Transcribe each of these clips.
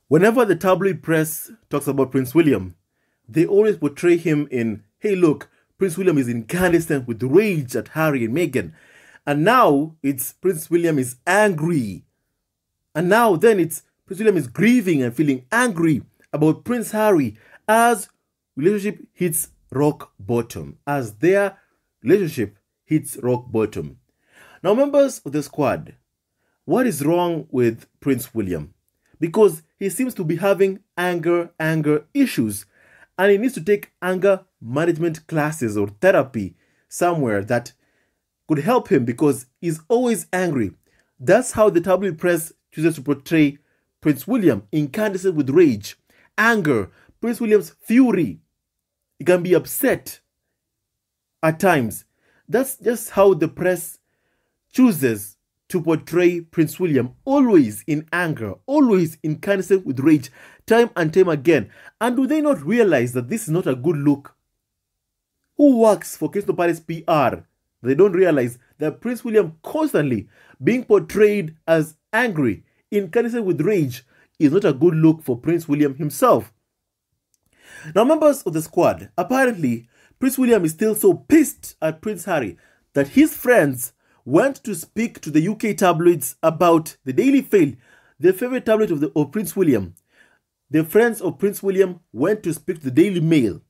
Whenever the tabloid press talks about Prince William, they always portray him in, hey, look, Prince William is incandescent with rage at Harry and Meghan. And now it's Prince William is angry. And now then it's Prince William is grieving and feeling angry about Prince Harry as relationship hits rock bottom. As their relationship hits rock bottom. Now, members of the squad, what is wrong with Prince William? Because he seems to be having anger issues, and he needs to take anger management classes or therapy somewhere that could help him, because he's always angry. That's how the tabloid press chooses to portray Prince William: incandescent with rage, anger, Prince William's fury. He can be upset at times. That's just how the press chooses to portray Prince William, always in anger, always incandescent with rage, time and time again. And do they not realize that this is not a good look? Who works for Crystal Palace PR? They don't realize that Prince William constantly being portrayed as angry, incandescent with rage, is not a good look for Prince William himself. Now, members of the squad, apparently Prince William is still so pissed at Prince Harry that his friends went to speak to the UK tabloids about the Daily Fail, the favorite tabloid of Prince William. The friends of Prince William went to speak to the Daily Mail.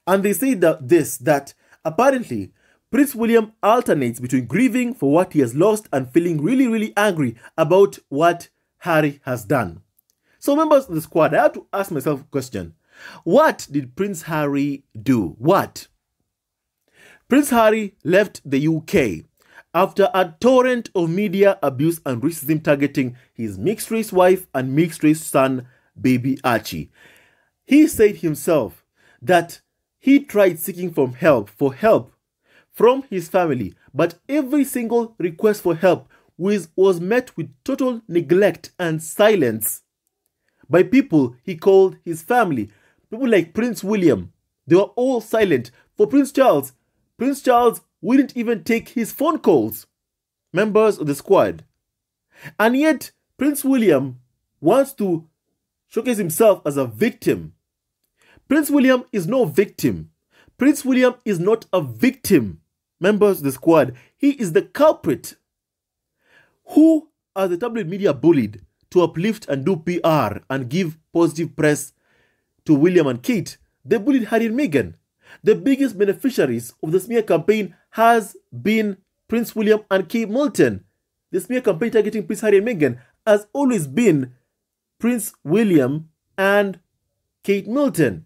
And they say that apparently Prince William alternates between grieving for what he has lost and feeling really angry about what Harry has done. So, members of the squad, I have to ask myself a question. What did Prince Harry do? What? Prince Harry left the UK after a torrent of media abuse and racism targeting his mixed-race wife and mixed-race son, baby Archie. He said himself that he tried seeking for help from his family, but every single request for help was met with total neglect and silence by people he called his family. People like Prince William, they were all silent. For Prince Charles wouldn't even take his phone calls. Members of the squad. And yet, Prince William wants to showcase himself as a victim. Prince William is no victim. Prince William is not a victim. Members of the squad, he is the culprit. Who are the tabloid media bullied to uplift and do PR and give positive press to William and Kate? They bullied Harry and Meghan. The biggest beneficiaries of the smear campaign has been Prince William and Kate Middleton. The smear campaign targeting Prince Harry and Meghan has always been Prince William and Kate Middleton.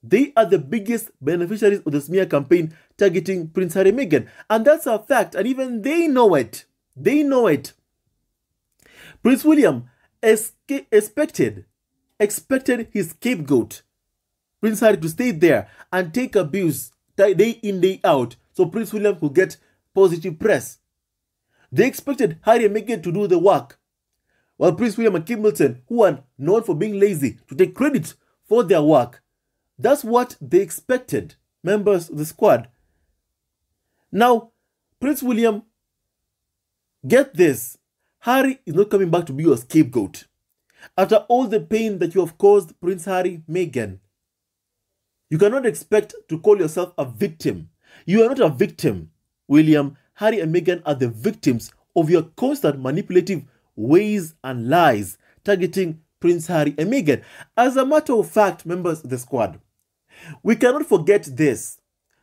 They are the biggest beneficiaries of the smear campaign targeting Prince Harry and Meghan. And that's a fact, and even they know it. They know it. Prince William expected his scapegoat, Prince Harry, to stay there and take abuse day in, day out, so Prince William could get positive press. They expected Harry and Meghan to do the work, while Prince William and Kate Middleton, who are known for being lazy, to take credit for their work. That's what they expected, members of the squad. Now, Prince William, get this, Harry is not coming back to be your scapegoat. After all the pain that you have caused Prince Harry, Meghan, you cannot expect to call yourself a victim. You are not a victim, William. Harry and Meghan are the victims of your constant manipulative ways and lies targeting Prince Harry and Meghan. As a matter of fact, members of the squad, we cannot forget this,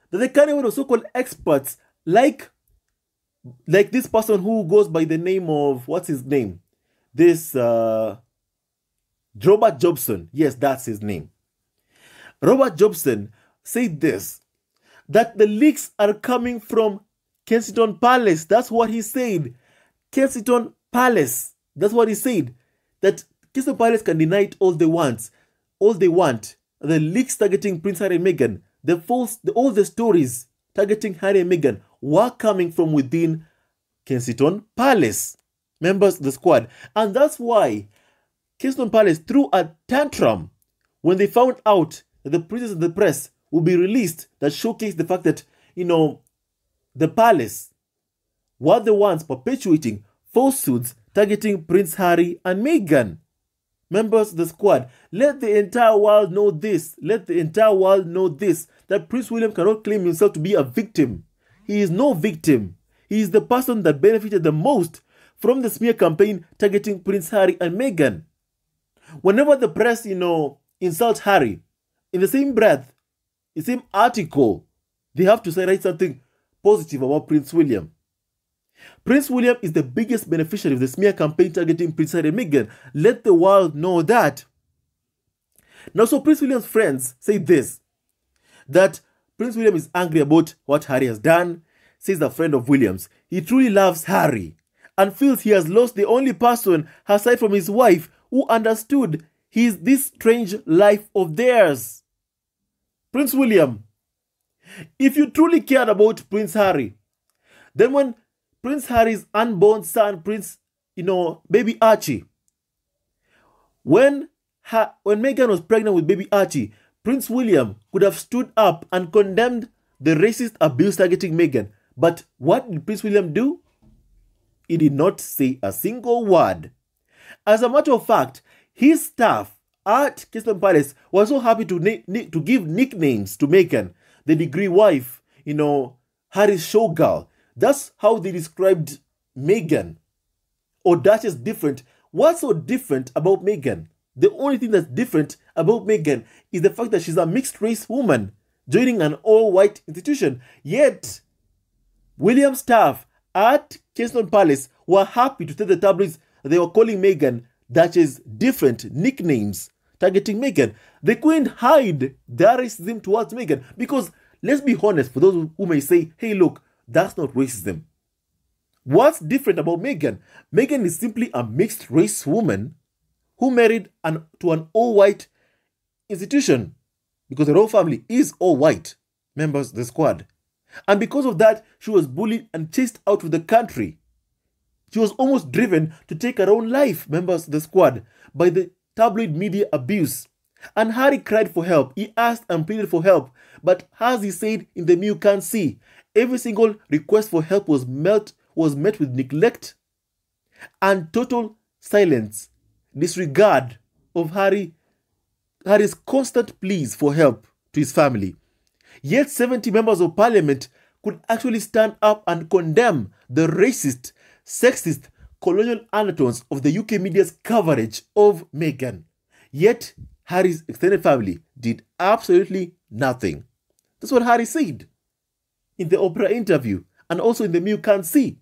that the kind of so-called experts like this person who goes by the name of, what's his name? This Robert Jobson. Yes, that's his name. Robert Jobson said this, that the leaks are coming from Kensington Palace. That's what he said. Kensington Palace. That's what he said. That Kensington Palace can deny it all they want. All they want. The leaks targeting Prince Harry and Meghan, all the stories targeting Harry and Meghan were coming from within Kensington Palace. Members of the squad. And that's why Kensington Palace threw a tantrum when they found out that the princes and the press will be released that showcase the fact that, the palace were the ones perpetuating falsehoods targeting Prince Harry and Meghan. Members of the squad, let the entire world know this. Let the entire world know this, that Prince William cannot claim himself to be a victim. He is no victim. He is the person that benefited the most from the smear campaign targeting Prince Harry and Meghan. Whenever the press, insults Harry, in the same breath, the same article, they have to say write something positive about Prince William. Prince William is the biggest beneficiary of the smear campaign targeting Prince Harry and Meghan. Let the world know that. Now, so Prince William's friends say this, that Prince William is angry about what Harry has done. Says the friend of William's, he truly loves Harry and feels he has lost the only person aside from his wife who understood this strange life of theirs. Prince William, if you truly cared about Prince Harry, then when Prince Harry's unborn son, baby Archie, when Meghan was pregnant with baby Archie, Prince William could have stood up and condemned the racist abuse targeting Meghan. But what did Prince William do? He did not say a single word. As a matter of fact, his staff at Kensington Palace was so happy to give nicknames to Meghan, the degree wife, Harry's showgirl. That's how they described Meghan. Or Duchess different. What's so different about Meghan? The only thing that's different about Meghan is the fact that she's a mixed race woman joining an all-white institution. Yet, William's staff at Kensington Palace were happy to tell the tabloids they were calling Meghan Duchess different nicknames targeting Meghan. They couldn't hide their racism towards Meghan because, let's be honest, for those who may say, hey, look, that's not racism. What's different about Meghan? Meghan is simply a mixed race woman who married to an all-white institution because the royal family is all-white members of the squad. And because of that, she was bullied and chased out of the country. She was almost driven to take her own life, members of the squad, by the tabloid media abuse. And Harry cried for help. He asked and pleaded for help. But as he said in the You Can't See, every single request for help was met with neglect and total silence, disregard of Harry's constant pleas for help to his family. Yet 70 members of parliament could actually stand up and condemn the racist, sexist, colonial undertones of the UK media's coverage of Meghan. Yet Harry's extended family did absolutely nothing. That's what Harry said in the Oprah interview and also in the You Can't See,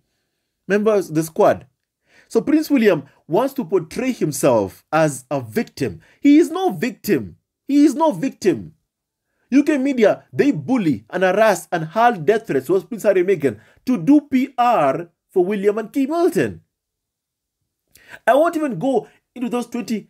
members of the squad. So Prince William wants to portray himself as a victim. He is no victim. He is no victim. UK media, they bully and harass and hurl death threats towards Prince Harry and Meghan to do PR for William and Kate Middleton. I won't even go into those 20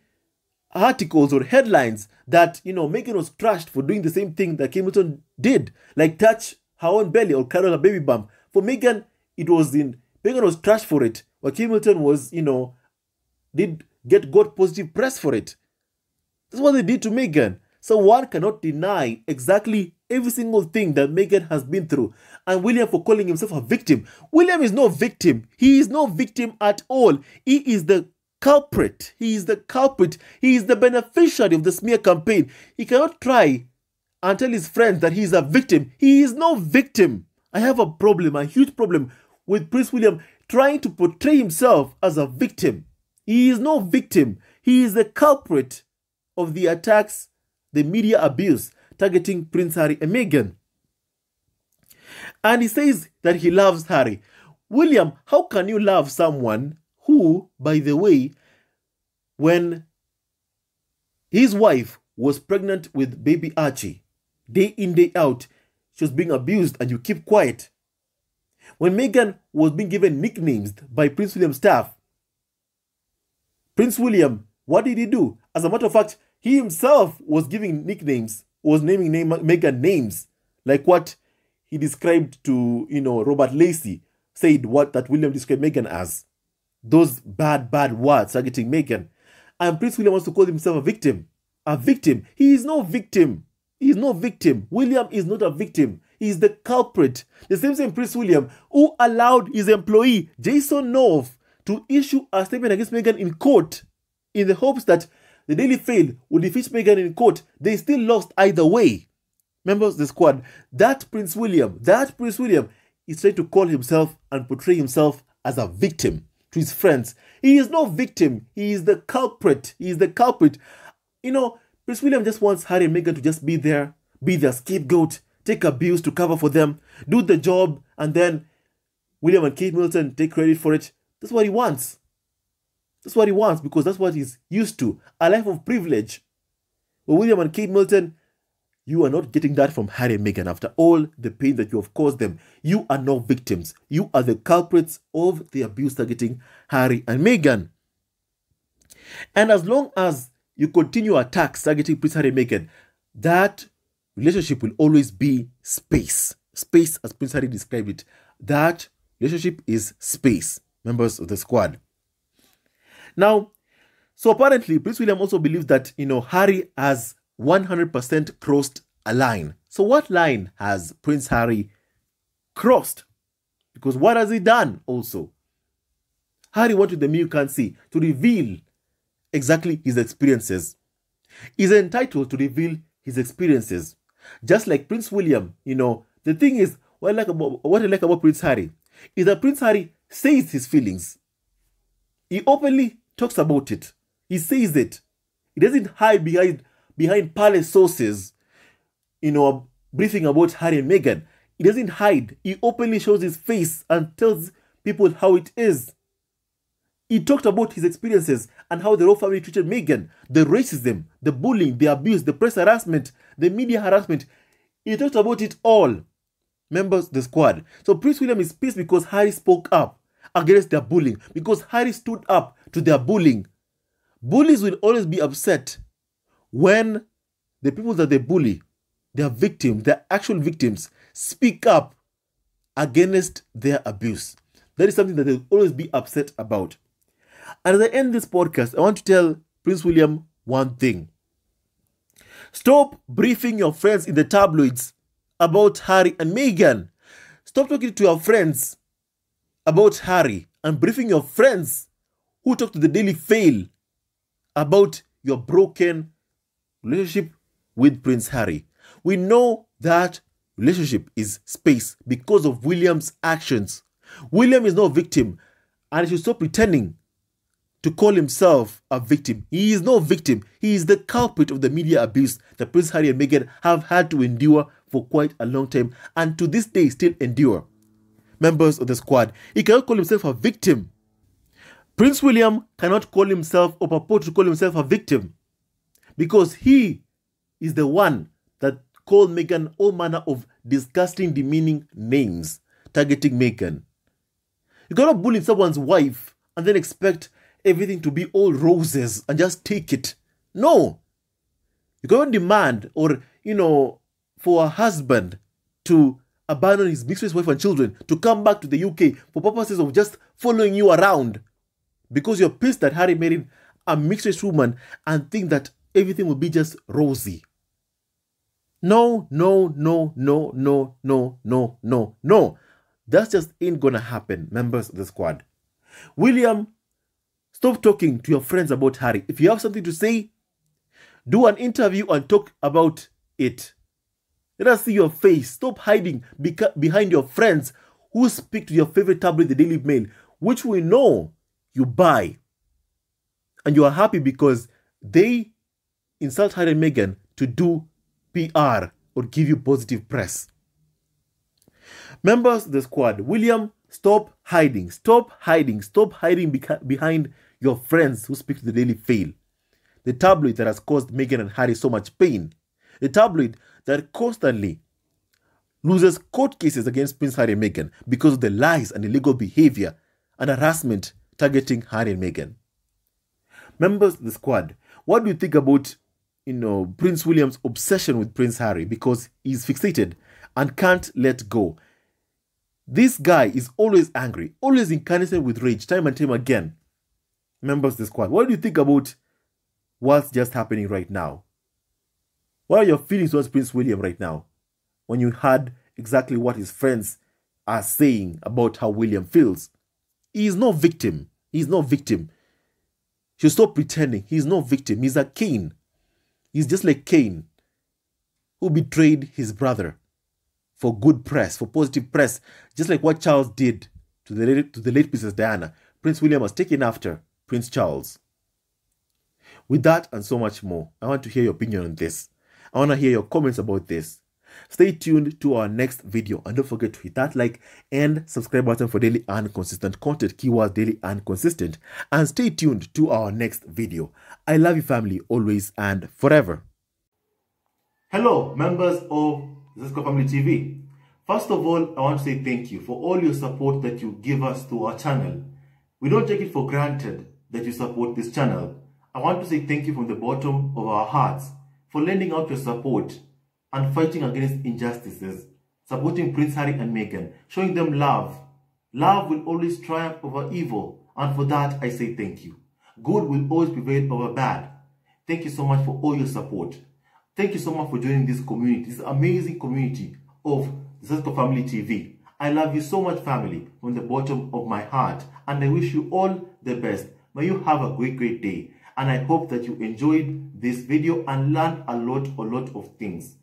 articles or headlines that, Meghan was trashed for doing the same thing that Kate Middleton did, like touch her own belly or carry a baby bump. For Meghan, Meghan was trashed for it, while Kate Middleton was, got positive press for it. That's what they did to Meghan. So one cannot deny exactly every single thing that Meghan has been through. And William for calling himself a victim. William is no victim. He is no victim at all. He is the culprit. He is the culprit. He is the beneficiary of the smear campaign. He cannot try and tell his friends that he is a victim. He is no victim. I have a problem, a huge problem with Prince William trying to portray himself as a victim. He is no victim. He is the culprit of the attacks, the media abuse targeting Prince Harry and Meghan. And he says that he loves Harry. William, how can you love someone who, by the way, when his wife was pregnant with baby Archie, day in, day out, she was being abused and you keep quiet? When Meghan was being given nicknames by Prince William's staff, Prince William, what did he do? As a matter of fact, he himself was giving nicknames, was naming Meghan names, like what he described to, Robert Lacey, said what that William described Meghan as. Those bad words targeting Meghan. And Prince William wants to call himself a victim. A victim. He is no victim. He is no victim. William is not a victim. He is the culprit. The same Prince William who allowed his employee, Jason North, to issue a statement against Meghan in court in the hopes that the Daily Fail would defeat Meghan in court, they still lost either way. Members of the squad, that Prince William is trying to call himself and portray himself as a victim to his friends. He is no victim. He is the culprit. He is the culprit. You know, Prince William just wants Harry and Meghan to just be there, be their scapegoat, take abuse to cover for them, do the job, and then William and Kate Middleton take credit for it. That's what he wants. That's what he wants, because that's what he's used to. A life of privilege. But William and Kate Middleton, you are not getting that from Harry and Meghan. After all the pain that you have caused them, you are not victims. You are the culprits of the abuse targeting Harry and Meghan. And as long as you continue attacks targeting Prince Harry and Meghan, that relationship will always be space. Space, as Prince Harry described it. That relationship is space, members of the squad. Now, so apparently, Prince William also believes that, Harry has 100% crossed a line. So what line has Prince Harry crossed? Because what has he done also? Harry wanted the me you can't see to reveal exactly his experiences. He's entitled to reveal his experiences. Just like Prince William, the thing is, what I like about Prince Harry is that Prince Harry says his feelings. He openly talks about it. He says it. He doesn't hide behind palace sources, briefing about Harry and Meghan. He doesn't hide. He openly shows his face and tells people how it is. He talked about his experiences and how the royal family treated Meghan, the racism, the bullying, the abuse, the press harassment, the media harassment. He talked about it all. Members of the squad. So Prince William is pissed because Harry spoke up against their bullying, because Harry stood up to their bullying. Bullies will always be upset when the people that they bully, their victims, their actual victims, speak up against their abuse. That is something that they'll always be upset about. And as I end this podcast, I want to tell Prince William one thing. Stop briefing your friends in the tabloids about Harry and Meghan. Stop talking to your friends about Harry and briefing your friends who talk to the Daily Fail about your broken relationship with Prince Harry. We know that relationship is space because of William's actions. William is no victim, and he should stop pretending to call himself a victim. He is no victim. He is the culprit of the media abuse that Prince Harry and Meghan have had to endure for quite a long time, and to this day still endure. Members of the squad, he cannot call himself a victim. Prince William cannot call himself or purport to call himself a victim, because he is the one that called Meghan all manner of disgusting, demeaning names targeting Meghan. You cannot bully someone's wife and then expect everything to be all roses and just take it. No. You cannot demand or, for a husband to abandon his mistress, wife and children to come back to the UK for purposes of just following you around because you're pissed that Harry married a mistress woman and think that everything will be just rosy. No. That just ain't gonna happen, members of the squad. William, stop talking to your friends about Harry. If you have something to say, do an interview and talk about it. Let us see your face. Stop hiding behind your friends who speak to your favorite tabloid, the Daily Mail, which we know you buy. And you are happy because they insult Harry and Meghan to do PR or give you positive press. Members of the squad, William, stop hiding. Stop hiding. Stop hiding behind your friends who speak to the Daily Fail. The tabloid that has caused Meghan and Harry so much pain. The tabloid that constantly loses court cases against Prince Harry and Meghan because of the lies and illegal behavior and harassment targeting Harry and Meghan. Members of the squad, what do you think about, Prince William's obsession with Prince Harry because he's fixated and can't let go? This guy is always angry, always incandescent with rage, time and time again. Members of the squad, what do you think about what's just happening right now? What are your feelings towards Prince William right now when you heard exactly what his friends are saying about how William feels? He is no victim. He is no victim. She'll stop pretending. He's no victim. He's a Cain. He's just like Cain, who betrayed his brother for good press, for positive press, just like what Charles did to the late Princess Diana. Prince William was taken after Prince Charles. With that and so much more, I want to hear your opinion on this. I want to hear your comments about this. Stay tuned to our next video and don't forget to hit that like and subscribe button for daily and consistent content, keywords daily and consistent, and stay tuned to our next video. I love you, family, always and forever. Hello, members of DUCHESS Family TV. First of all, I want to say thank you for all your support that you give us to our channel. We don't take it for granted that you support this channel. I want to say thank you from the bottom of our hearts for lending out your support and fighting against injustices, supporting Prince Harry and Meghan, showing them love. Love will always triumph over evil, and for that I say thank you. Good will always prevail over bad. Thank you so much for all your support. Thank you so much for joining this community, this amazing community of DUCHESS Family TV. I love you so much, family, from the bottom of my heart, and I wish you all the best. May you have a great day, and I hope that you enjoyed this video and learned a lot of things.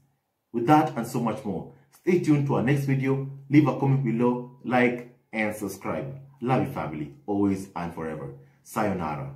With that and so much more, stay tuned to our next video. Leave a comment below, like and subscribe. Love you, family, always and forever. Sayonara.